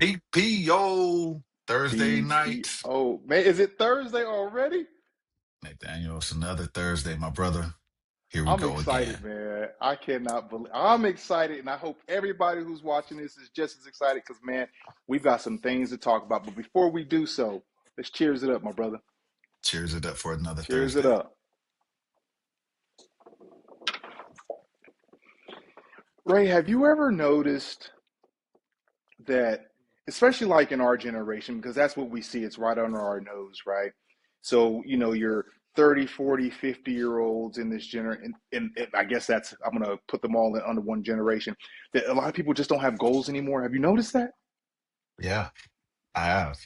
Yo, Thursday night. PTO. Man, is it Thursday already? Nathaniel, it's another Thursday, my brother. Here we I'm go excited, again. man. I cannot believe I'm excited, and I hope everybody who's watching this is just as excited because, man, we've got some things to talk about. But before we do so, let's cheers it up, my brother. Cheers it up for another Cheers it Thursday. up. Ray, have you ever noticed that, especially like in our generation, because that's what we see, it's right under our nose, right? So, you're 30, 40, 50-year olds in this generation, and I guess I'm going to put them all in under one generation, that a lot of people just don't have goals anymore. Have you noticed that? Yeah, I have.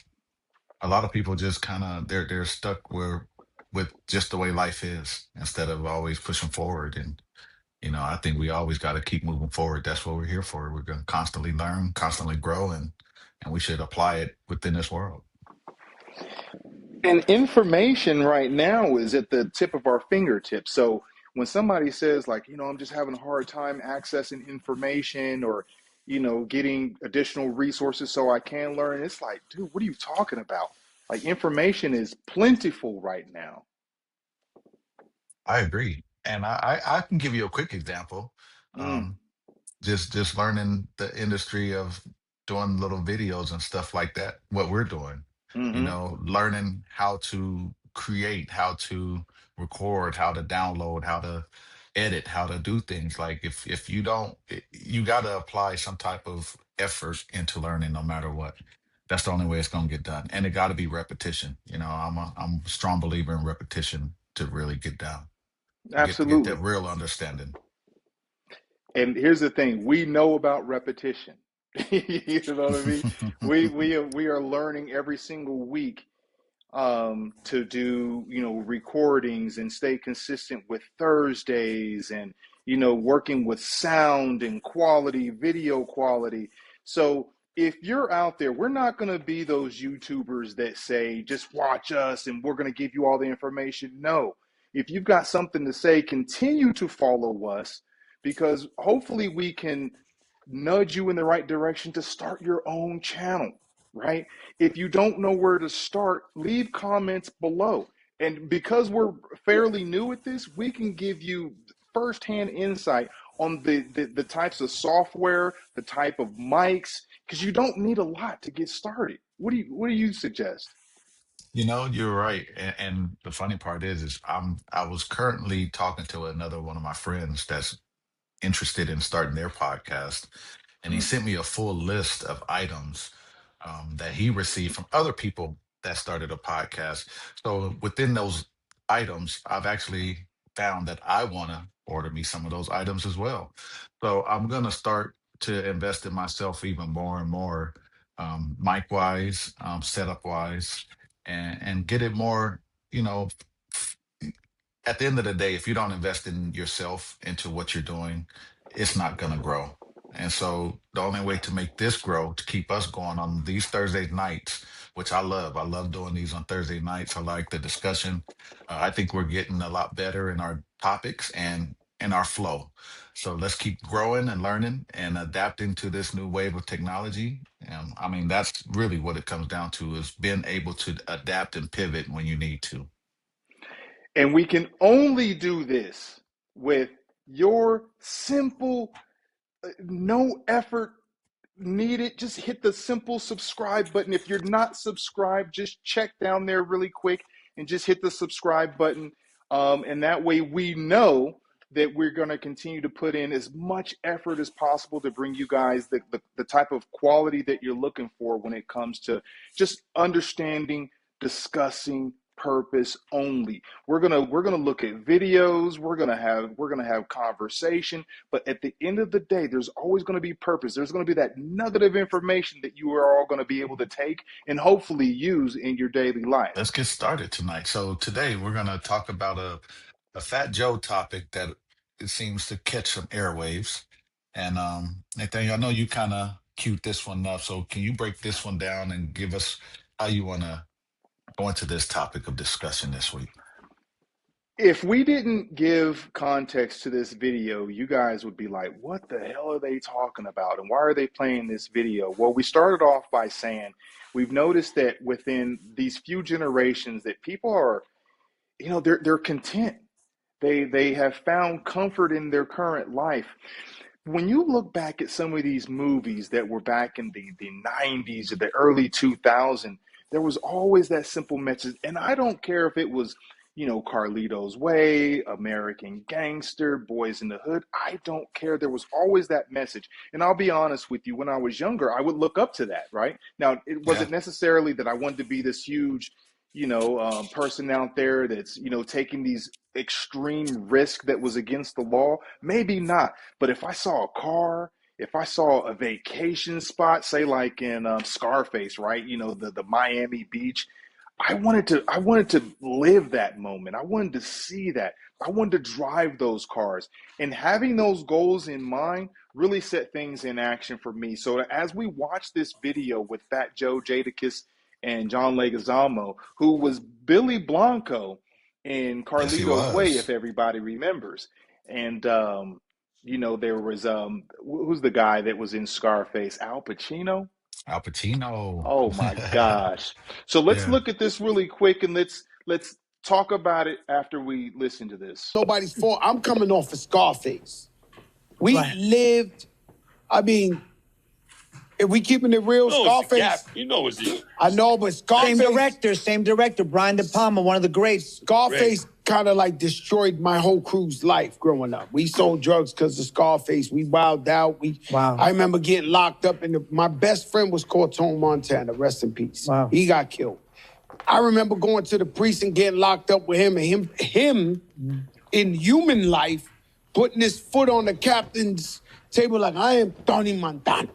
A lot of people just kind of they're stuck where with just the way life is instead of always pushing forward. And I think we always got to keep moving forward. That's what we're here for. We're going to constantly learn, constantly grow, and we should apply it within this world. And information right now is at the tip of our fingertips. So when somebody says, like, I'm just having a hard time accessing information or, getting additional resources so I can learn, it's like, dude, what are you talking about? Like, information is plentiful right now. I agree, and I can give you a quick example. Mm, Um, just learning the industry of doing little videos and stuff like that, what we're doing, mm-hmm. learning how to create, how to record, how to download, how to edit, how to do things. Like if you don't you got to apply some type of effort into learning no matter what. That's the only way it's going to get done, and it got to be repetition. I'm a strong believer in repetition to really get down, get that Absolutely. real understanding. And here's the thing, we know about repetition. You know what I mean? We are learning every single week to do recordings and stay consistent with Thursdays and working with sound and quality, video quality. So if you're out there, we're not going to be those YouTubers that say just watch us and we're going to give you all the information. No, if you've got something to say, continue to follow us because hopefully we can nudge you in the right direction to start your own channel, right? If you don't know where to start, leave comments below. And because we're fairly new at this, we can give you firsthand insight on the types of software, the type of mics, because you don't need a lot to get started. What do you suggest? You're right. And the funny part is I was currently talking to another one of my friends that's interested in starting their podcast, and he Mm, sent me a full list of items that he received from other people that started a podcast. So within those items, I've actually found that I want to order me some of those items as well. So I'm gonna start to invest in myself even more and more, mic wise, setup wise, and get it more. You know, at the end of the day, if you don't invest in yourself into what you're doing, it's not going to grow. And so the only way to make this grow, to keep us going on these Thursday nights, which I love doing these on Thursday nights. I like the discussion. I think we're getting a lot better in our topics and in our flow. So let's keep growing and learning and adapting to this new wave of technology. I mean, that's really what it comes down to is being able to adapt and pivot when you need to. And we can only do this with your simple, no effort needed. Just hit the simple subscribe button. If you're not subscribed, just check down there really quick and just hit the subscribe button. And that way we know that we're going to continue to put in as much effort as possible to bring you guys the type of quality that you're looking for when it comes to just understanding, discussing purpose only. We're gonna look at videos, we're gonna have conversation, but at the end of the day, there's always going to be purpose. There's going to be that nugget of information that you are all going to be able to take and hopefully use in your daily life. Let's get started tonight. So today we're going to talk about a Fat Joe topic that it seems to catch some airwaves. And Nathaniel, I know you kind of queued this one up. So can you break this one down and give us how you want to go into this topic of discussion this week? If we didn't give context to this video, you guys would be like, what the hell are they talking about? And why are they playing this video? Well, we started off by saying we've noticed that within these few generations that people are, they're content. They have found comfort in their current life. When you look back at some of these movies that were back in the 90s or the early 2000s, there was always that simple message. And I don't care if it was, Carlito's Way, American Gangster, Boys in the Hood. I don't care. There was always that message. And I'll be honest with you, when I was younger, I would look up to that, right? Now, it Yeah. wasn't necessarily that I wanted to be this huge, person out there that's, taking these extreme risk that was against the law. Maybe not. But if I saw a car, if I saw a vacation spot, say like in Scarface, right? The Miami Beach. I wanted to live that moment. I wanted to see that. I wanted to drive those cars. And having those goals in mind really set things in action for me. So as we watch this video with Fat Joe Jadakiss and John Leguizamo, who was Billy Blanco in Yes, he Carlito's Way, if was. everybody remembers. And there was who's the guy that was in Scarface? Al Pacino. Al Pacino. Oh my gosh. So let's Yeah. look at this really quick and let's talk about it after we listen to this. Nobody's fault. I'm coming off of Scarface. We lived, I mean, if we keeping it real, Scarface. It's the I know, but Scarface. Same director, Brian De Palma, one of the greats. Scarface kind of like destroyed my whole crew's life growing up. We sold drugs because of Scarface. We wilded out. I remember getting locked up, and my best friend was Cortone Montana. Rest in peace. Wow. He got killed. I remember going to the precinct, getting locked up with him, and him in human life, putting his foot on the captain's table like, I am Tony Montana.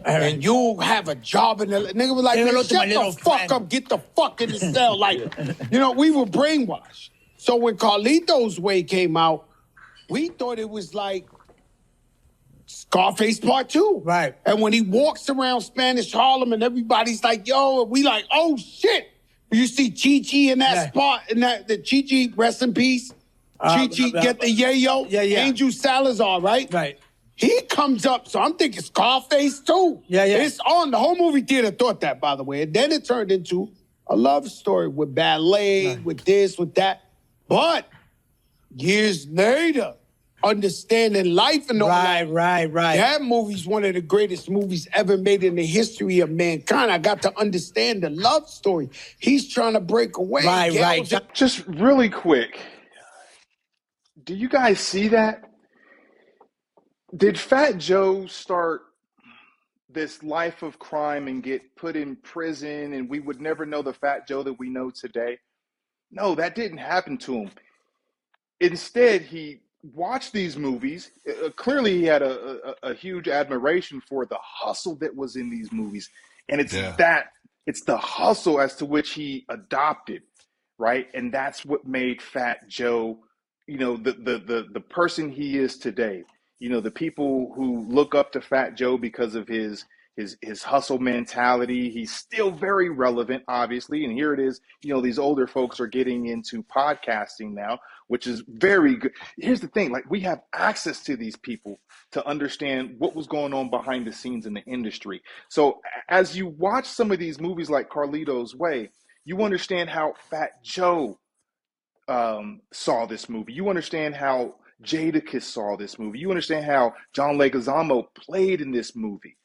And you have a job in the nigga was like, Say man, hello to my shut the little fuck friend." up, get the fuck in the cell. Like, we were brainwashed. So when Carlito's Way came out, we thought it was like Scarface Part 2. Right. And when he walks around Spanish Harlem and everybody's like, yo, we like, oh shit. You see Chi-Chi in that Yeah. spot, in the Chi-Chi, rest in peace. Chi-Chi, get the yayo. Yeah. Angel Salazar, right? Right. He comes up, so I'm thinking Scarface too. Yeah. It's on. The whole movie theater thought that, by the way. And then it turned into a love story with ballet, with this, with that. But years later, understanding life and all that. Right. That movie's one of the greatest movies ever made in the history of mankind. I got to understand the love story. He's trying to break away. Right. Just really quick. Do you guys see that? Did Fat Joe start this life of crime and get put in prison and we would never know the Fat Joe that we know today? No, that didn't happen to him. Instead, he watched these movies. Clearly, he had a huge admiration for the hustle that was in these movies. And it's Yeah. it's the hustle as to which he adopted, right? And that's what made Fat Joe, the person he is today. The people who look up to Fat Joe because of his hustle mentality. He's still very relevant, obviously. And here it is, these older folks are getting into podcasting now, which is very good. Here's the thing, like we have access to these people to understand what was going on behind the scenes in the industry. So as you watch some of these movies like Carlito's Way, you understand how Fat Joe saw this movie. You understand how Jadakiss saw this movie. You understand how John Leguizamo played in this movie.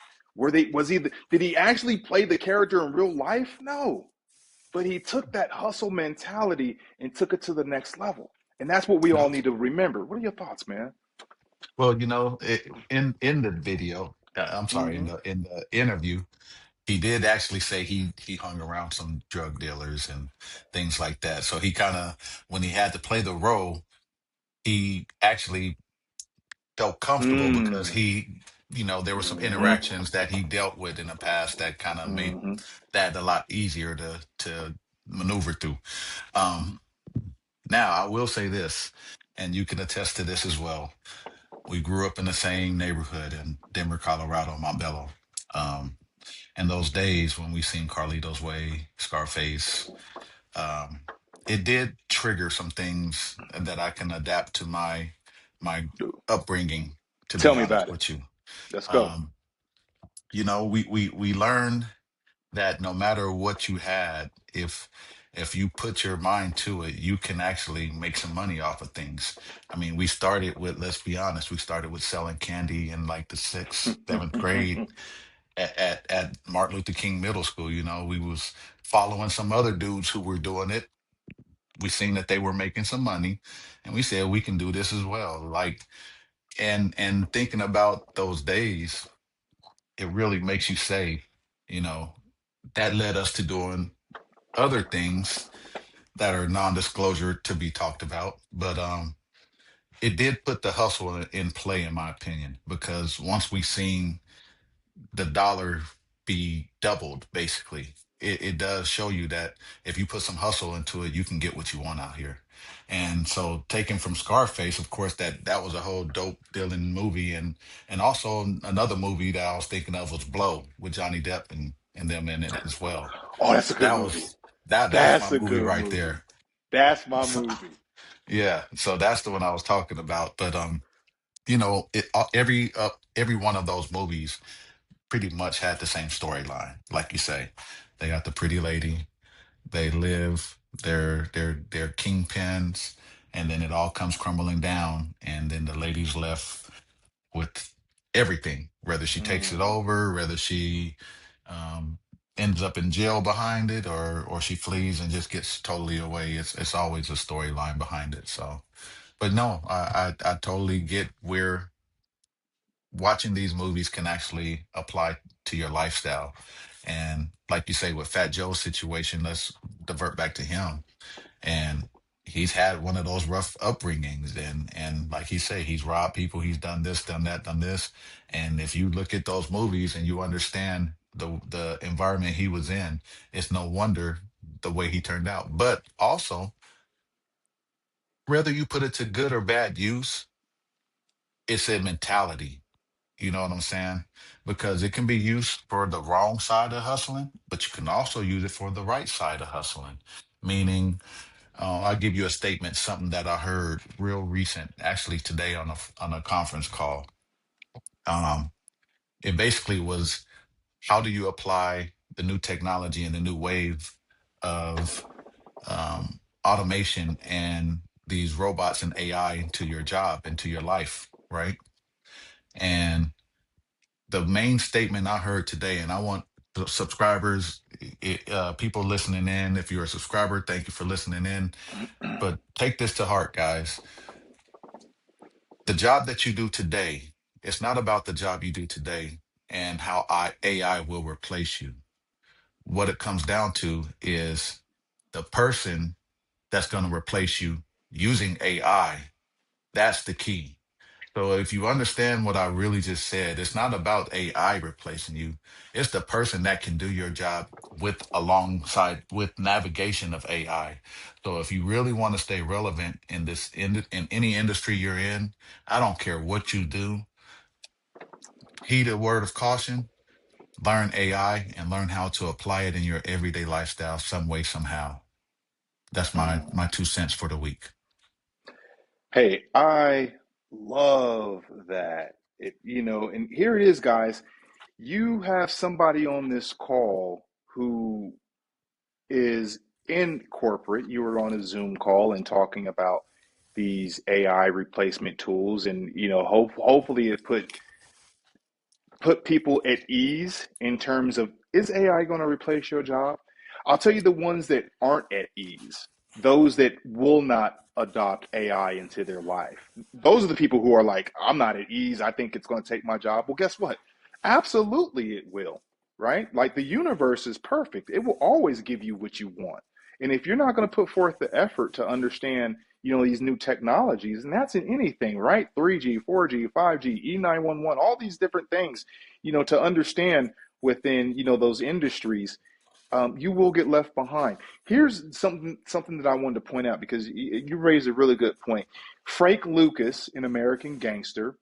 Did he actually play the character in real life? No. But he took that hustle mentality and took it to the next level. And that's what we all need to remember. What are your thoughts, man? Well, in the video, I'm sorry, Mm-hmm. in the interview, he did actually say he hung around some drug dealers and things like that. So he kind of, when he had to play the role, he actually felt comfortable because Mm. there were some Mm-hmm. interactions that he dealt with in the past that kind of made Mm-hmm. that a lot easier to maneuver through. Um, Now, I will say this, and you can attest to this as well. We grew up in the same neighborhood in Denver, Colorado, Montbello. Um, and those days when we seen Carlito's Way, Scarface, um, it did trigger some things that I can adapt to my upbringing, to Tell be me honest about it. with you. Let's go. Um, we learned that no matter what you had, if you put your mind to it, you can actually make some money off of things. I mean, we started with, let's be honest, we started with selling candy in like the sixth, seventh grade at Martin Luther King Middle School. We was following some other dudes who were doing it. We seen that they were making some money, and we said we can do this as well. Like, and thinking about those days, it really makes you say, you know, that led us to doing other things that are non-disclosure to be talked about. But it did put the hustle in play, in my opinion, because once we seen the dollar be doubled, basically, it does show you that if you put some hustle into it, you can get what you want out here. And so, taken from Scarface, of course, that was a whole dope Dylan movie, and also another movie that I was thinking of was Blow with Johnny Depp and them in it as well. Oh, that's a good That movie. was that's my That's a movie good right movie. there. That's my So, movie. yeah, so that's the one I was talking about. But every one of those movies pretty much had the same storyline. Like you say, they got the pretty lady, they live, they're kingpins, and then it all comes crumbling down, and then the lady's left with everything, whether she takes it Mm. over, whether she um, ends up in jail behind it, or she flees and just gets totally away. It's always a storyline behind it. So, but no, I totally get where watching these movies can actually apply to your lifestyle. And like you say, with Fat Joe's situation, let's divert back to him. And he's had one of those rough upbringings, and like he say, he's robbed people, he's done this, done that, done this. And if you look at those movies and you understand the environment he was in, it's no wonder the way he turned out. But also, whether you put it to good or bad use, it's a mentality. You know what I'm saying? Because it can be used for the wrong side of hustling, but you can also use it for the right side of hustling. Meaning, I'll give you a statement, something that I heard real recent, actually today on a conference call. Um, it basically was, how do you apply the new technology and the new wave of automation and these robots and AI into your job, into your life, right? And the main statement I heard today, and I want the subscribers, people listening in, if you're a subscriber, thank you for listening in. But take this to heart, guys. The job that you do today, it's not about the job you do today and how AI will replace you. What it comes down to is the person that's going to replace you using AI. That's the key. So if you understand what I really just said, it's not about AI replacing you. It's the person that can do your job with navigation of AI. So if you really want to stay relevant in any industry you're in, I don't care what you do, heed a word of caution, learn AI and learn how to apply it in your everyday lifestyle some way, somehow. That's my 2 cents for the week. Hey, I love that. And here it is, guys. You have somebody on this call who is in corporate. You were on a Zoom call and talking about these AI replacement tools, and hopefully it put people at ease in terms of, is AI going to replace your job? I'll tell you the ones that aren't at ease, those that will not adopt AI into their life. Those are the people who are like, I'm not at ease. I think it's going to take my job. Well, guess what? Absolutely, it will, right? Like, the universe is perfect. It will always give you what you want. And if you're not going to put forth the effort to understand, these new technologies, and that's in anything, right? 3G, 4G, 5G, E911, all these different things, to understand within, those industries, you will get left behind. Here's something that I wanted to point out, because you raised a really good point. Frank Lucas in American Gangster,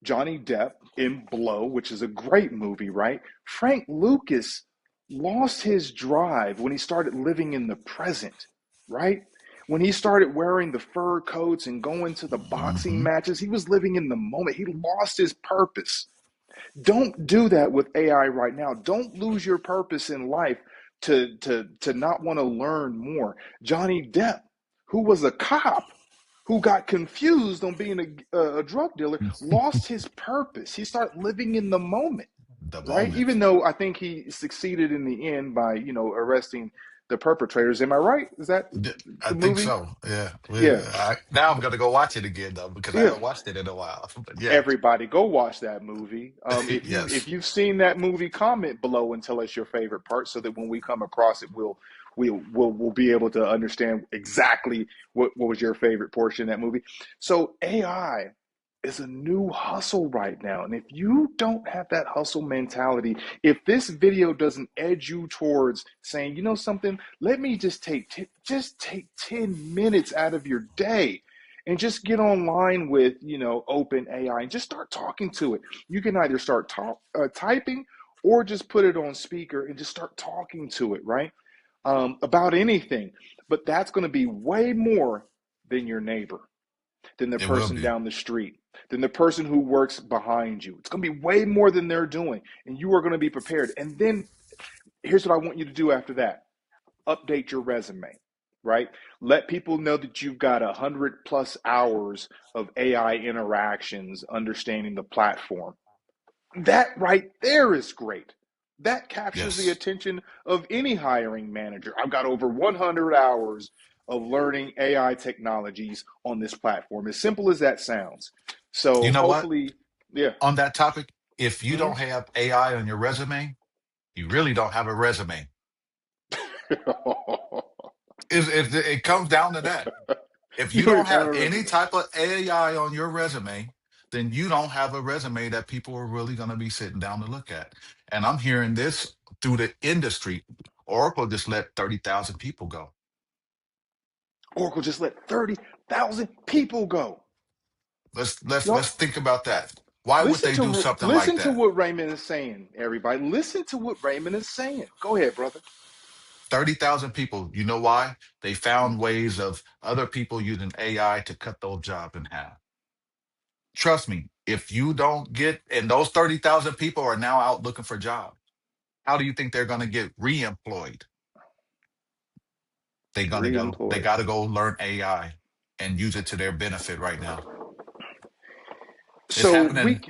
Johnny Depp in Blow, which is a great movie, right? Frank Lucas lost his drive when he started living in the present, right? When he started wearing the fur coats and going to the boxing Hmm. matches, he was living in the moment. He lost his purpose. Don't do that with AI right now. Don't lose your purpose in life to not want to learn more. Johnny Depp, who was a cop, who got confused on being a drug dealer, lost his purpose. He started living in the moment, The right? moment. Even though I think he succeeded in the end by, arresting the perpetrators. Am I right? Is that I the think movie? so. Yeah. Yeah. Now I'm gonna go watch it again though because I Yeah. haven't watched it in a while. But yeah, Everybody, go watch that movie. If yes, you've seen that movie, comment below and tell us your favorite part, so that when we come across it, we'll be able to understand exactly what was your favorite portion of that movie. So AI is a new hustle right now, and if you don't have that hustle mentality, if this video doesn't edge you towards saying, you know something, let me just take 10 minutes out of your day and just get online with open AI and just start talking to it. You can either start typing or just put it on speaker and just start talking to it, right? About anything. But that's going to be way more than your neighbor, than the it will person be. down the street, than the person who works behind you. It's going to be way more than they're doing, and you are going to be prepared. And then here's what I want you to do after that: update your resume, right? Let people know that you've got 100+ hours of AI interactions, understanding the platform. That right there is great. That captures the Yes. attention of any hiring manager. I've got over 100 hours of learning AI technologies on this platform. As simple as that sounds. You So know what? hopefully, yeah. On that topic, if you Mhm. don't have AI on your resume, you really don't have a resume. It comes down to that. If You you don't don't even have have a any resume. type of AI on your resume, then you don't have a resume that people are really going to be sitting down to look at. And I'm hearing this through the industry. Oracle just let 30,000 people go. Oracle just let 30,000 people go. Let's Y'all, think about that. Why would they do something like listen to that? what Raymond is saying, everybody. Listen to what Raymond is saying. Go ahead, brother. 30,000 people. You know why? They found ways of other people using AI to cut those jobs in half. Trust me, if you don't get, and those 30,000 people are now out looking for jobs, how do you think they're going to get re-employed? They Reemployed. got to go learn AI and use it to their benefit right now. It's So happening.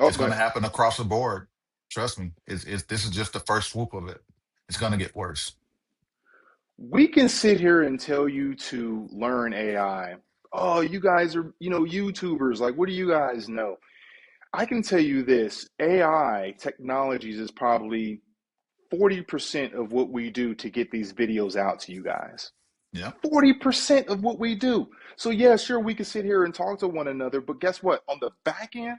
oh, It's go going to ahead. happen across the board. Trust me. This is just the first swoop of it. It's going to get worse. We can sit here and tell you to learn AI. Oh, you guys are, YouTubers. Like, what do you guys know? I can tell you this: AI technologies is probably 40% of what we do to get these videos out to you guys. Yeah. 40% of what we do. So, yeah, sure, we can sit here and talk to one another, but guess what? On the back end,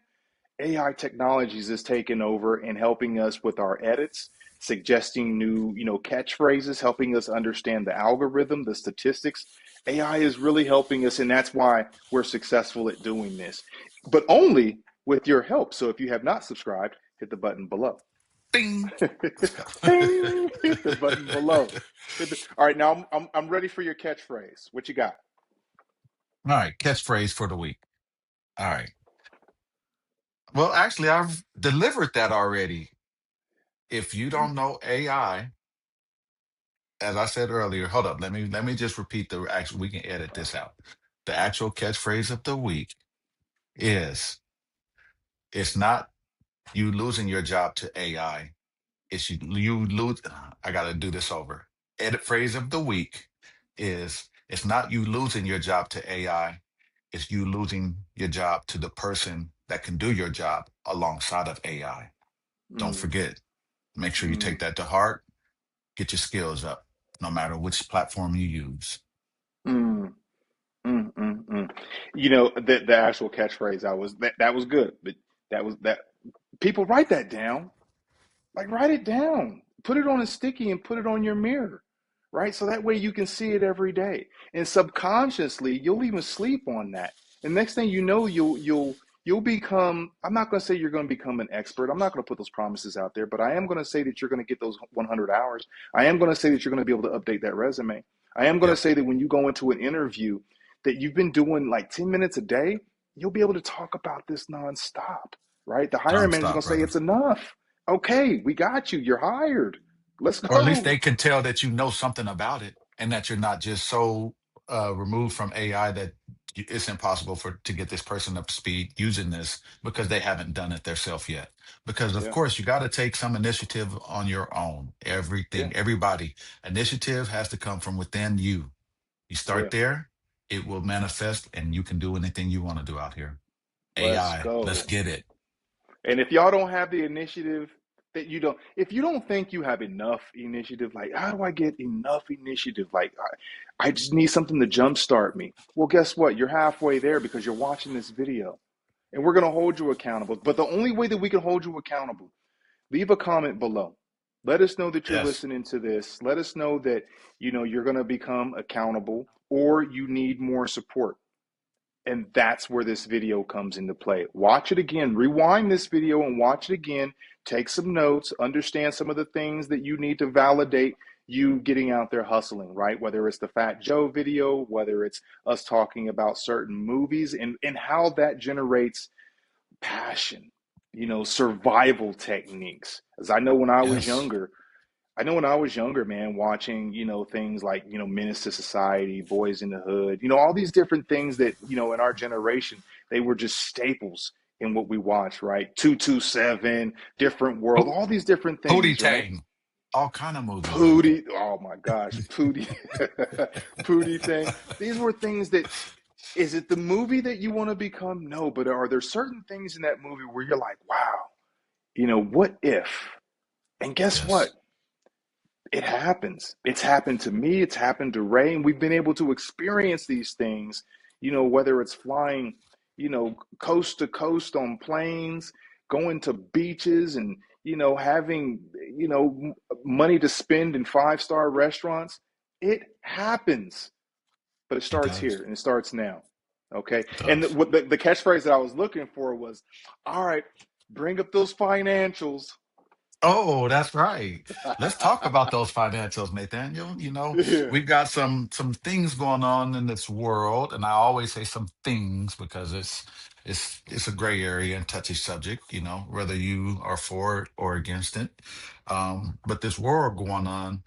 AI technologies is taking over and helping us with our edits, suggesting new, catchphrases, helping us understand the algorithm, the statistics. AI is really helping us, and that's why we're successful at doing this, but only with your help. So if you have not subscribed, hit the button below. Bing. Let's go. Bing! Hit the button below. All right, now I'm ready for your catchphrase. What you got? All right. Catchphrase for the week. All right. Well, actually, I've delivered that already. If you don't know AI, as I said earlier, hold up. Let me just repeat the actual. We can edit this out. The actual catchphrase of the week is: it's not you losing your job to AI. It's you lose. I got to do this over. Edit phrase of the week is: it's not you losing your job to AI. It's you losing your job to the person that can do your job alongside of AI. Don't Mm, forget. Make sure you take mm, that to heart. Get your skills up, no matter which platform you use. mm. The actual catchphrase that was good, but that people write that down. Like, write it down, put it on a sticky, and put it on your mirror, right? So that way you can see it every day, and subconsciously you'll even sleep on that. And next thing you know, you'll become. I'm not going to say you're going to become an expert. I'm not going to put those promises out there, but I am going to say that you're going to get those 100 hours. I am going to say that you're going to be able to update that resume. I am going to Yep. say that when you go into an interview that you've been doing like 10 minutes a day, you'll be able to talk about this nonstop, right? The hiring manager is going Nonstop, to say, brother. it's enough. Okay, we got you. You're hired. Let's Or at least go. they can tell that you know something about it and that you're not just so removed from AI that it's impossible for to get this person up to speed using this because they haven't done it themselves yet. Because of Yeah, course you got to take some initiative on your own. yeah, Everybody, initiative has to come from within you. You yeah. start there, it will manifest, and you can do anything you want to do out here. Let's AI, let's go. get it. And if y'all don't have the initiative that you don't, if you don't think you have enough initiative, like, how do I get enough initiative? Like, I just need something to jumpstart me. Well, guess what? You're halfway there because you're watching this video and we're going to hold you accountable. But the only way that we can hold you accountable, leave a comment below. Let us know that you're Yes, listening to this. Let us know that, you're going to become accountable or you need more support. And that's where this video comes into play. Watch it again, rewind this video and watch it again. Take some notes, understand some of the things that you need to validate you getting out there hustling, right? Whether it's the Fat Joe video, whether it's us talking about certain movies and how that generates passion, survival techniques. As yes, I know when I was younger, man, watching, things like, Menace to Society, Boys in the Hood, all these different things that, in our generation, they were just staples in what we watched, right? 227, Different World, Ho- all these different Hootie things, right? Tang, all kind of movies right there. Pootie, oh my gosh, Pootie, Pootie thing. These were things that, is it the movie that you want to become? No, but are there certain things in that movie where you're like, wow, what if? And guess what? Yes, It happens. It's happened to me. It's happened to Ray. And we've been able to experience these things, whether it's flying, coast to coast on planes, going to beaches and, having, money to spend in five-star restaurants. It happens, but it it starts here does. and it starts now. Okay. It And does. what the catchphrase that I was looking for was, all right, bring up those financials. Oh, that's right. Let's talk about those financials, Nathaniel. Yeah. We've got some things going on in this world, and I always say some things because it's a gray area and touchy subject, whether you are for it or against it. But this world going on,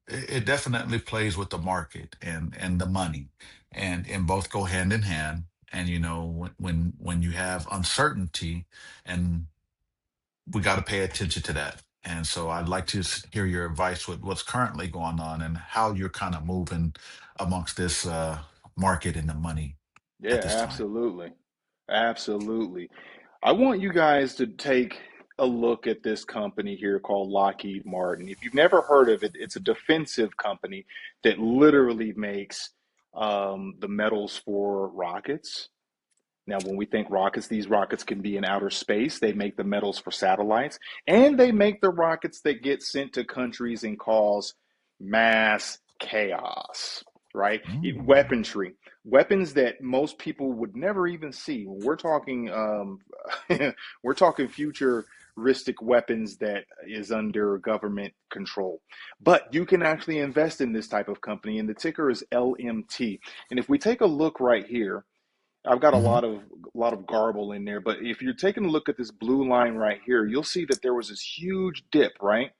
it definitely plays with the market and the money, and both go hand in hand. And when you have uncertainty and we got to pay attention to that. And so I'd like to hear your advice with what's currently going on and how you're kind of moving amongst this market and the money at Yeah, this time. absolutely. Absolutely. I want you guys to take a look at this company here called Lockheed Martin. If you've never heard of it, it's a defensive company that literally makes the metals for rockets. Now, when we think rockets, these rockets can be in outer space. They make the metals for satellites, and they make the rockets that get sent to countries and cause mass chaos, right? Mm, Weaponry, weapons that most people would never even see. We're talking, we're talking futuristic weapons that is under government control. But you can actually invest in this type of company, and the ticker is LMT. And if we take a look right here, I've got a hmm lot of garble in there, but if you're taking a look at this blue line right here, you'll see that there was this huge dip, right?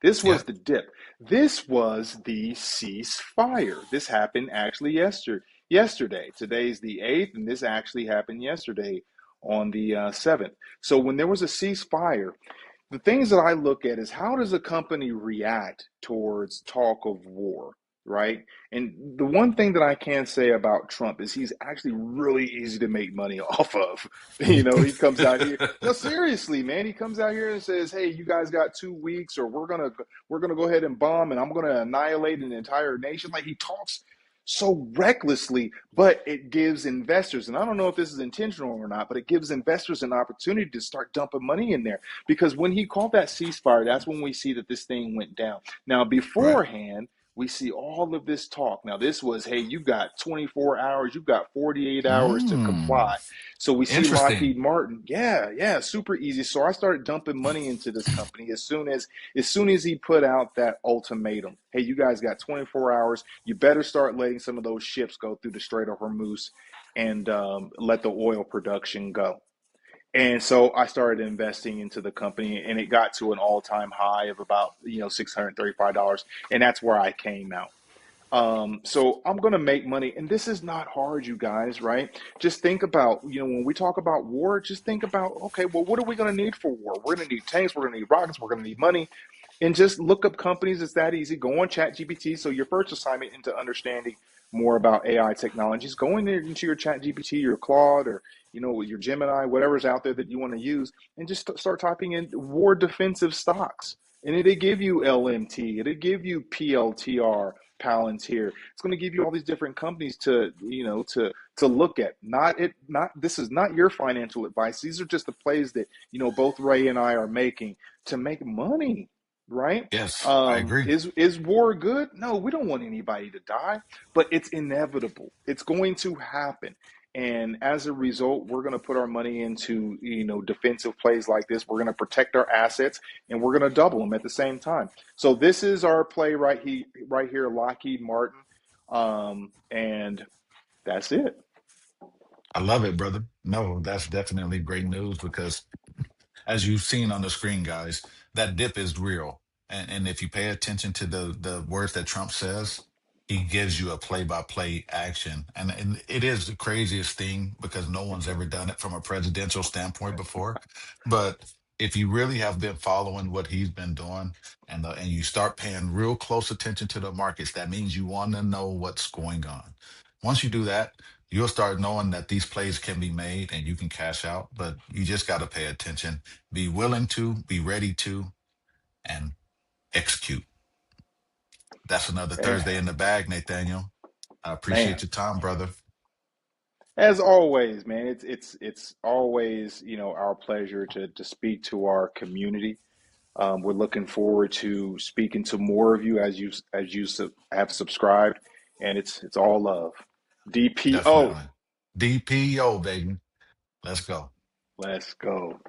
This was Yep. the dip. This was the ceasefire. This happened actually yesterday. Today's the 8th, and this actually happened yesterday on the 7th. So when there was a ceasefire, the things that I look at is how does a company react towards talk of war, right? And the one thing that I can say about Trump is he's actually really easy to make money off of. He comes out here. No, seriously, man, he comes out here and says, "Hey, you guys got 2 weeks, or we're gonna go ahead and bomb, and I'm gonna annihilate an entire nation." Like he talks so recklessly, but it gives investors, and I don't know if this is intentional or not, but it gives investors an opportunity to start dumping money in there because when he called that ceasefire, that's when we see that this thing went down. Now, Right. beforehand, we see all of this talk. Now, this was, hey, you got 24 hours, you got 48 hours to Mm, comply. So we see interesting. Lockheed Martin, yeah, super easy. So I started dumping money into this company as soon as he put out that ultimatum. Hey, you guys got 24 hours. You better start letting some of those ships go through the Strait of Hormuz and let the oil production go. And so I started investing into the company, and it got to an all-time high of about $635, and that's where I came out. So I'm gonna make money, and this is not hard, you guys, right? Just think about, when we talk about war, just think about, okay, well, what are we gonna need for war? We're gonna need tanks, we're gonna need rockets, we're gonna need money, and just look up companies. It's that easy. Go on ChatGPT. So your first assignment into understanding more about AI technologies, go in there into your ChatGPT, your Claude, or your Gemini, whatever's out there that you want to use, and just start typing in war defensive stocks, and it'll give you LMT, it'll give you PLTR, Palantir. It's going to give you all these different companies to look at. Not this is not your financial advice. These are just the plays that both Ray and I are making to make money, right? Yes, I agree. Is war good? No, we don't want anybody to die, but it's inevitable. It's going to happen. And as a result, we're going to put our money into defensive plays like this. We're going to protect our assets, and we're going to double them at the same time. So this is our play right here, Lockheed Martin, and that's it. I love it, brother. No, that's definitely great news because as you've seen on the screen, guys, that dip is real. And if you pay attention to the words that Trump says, he gives you a play-by-play action. And it is the craziest thing because no one's ever done it from a presidential standpoint before. But if you really have been following what he's been doing and you start paying real close attention to the markets, that means you want to know what's going on. Once you do that, you'll start knowing that these plays can be made and you can cash out, but you just got to pay attention, be willing to, be ready to, and execute. That's another Eh, Thursday in the bag, Nathaniel. I appreciate Man, your time, brother. as always, man, it's always our pleasure to speak to our community. We're looking forward to speaking to more of you as you have subscribed, and it's all love. DPO, Definitely. DPO, baby. Let's go. let's go.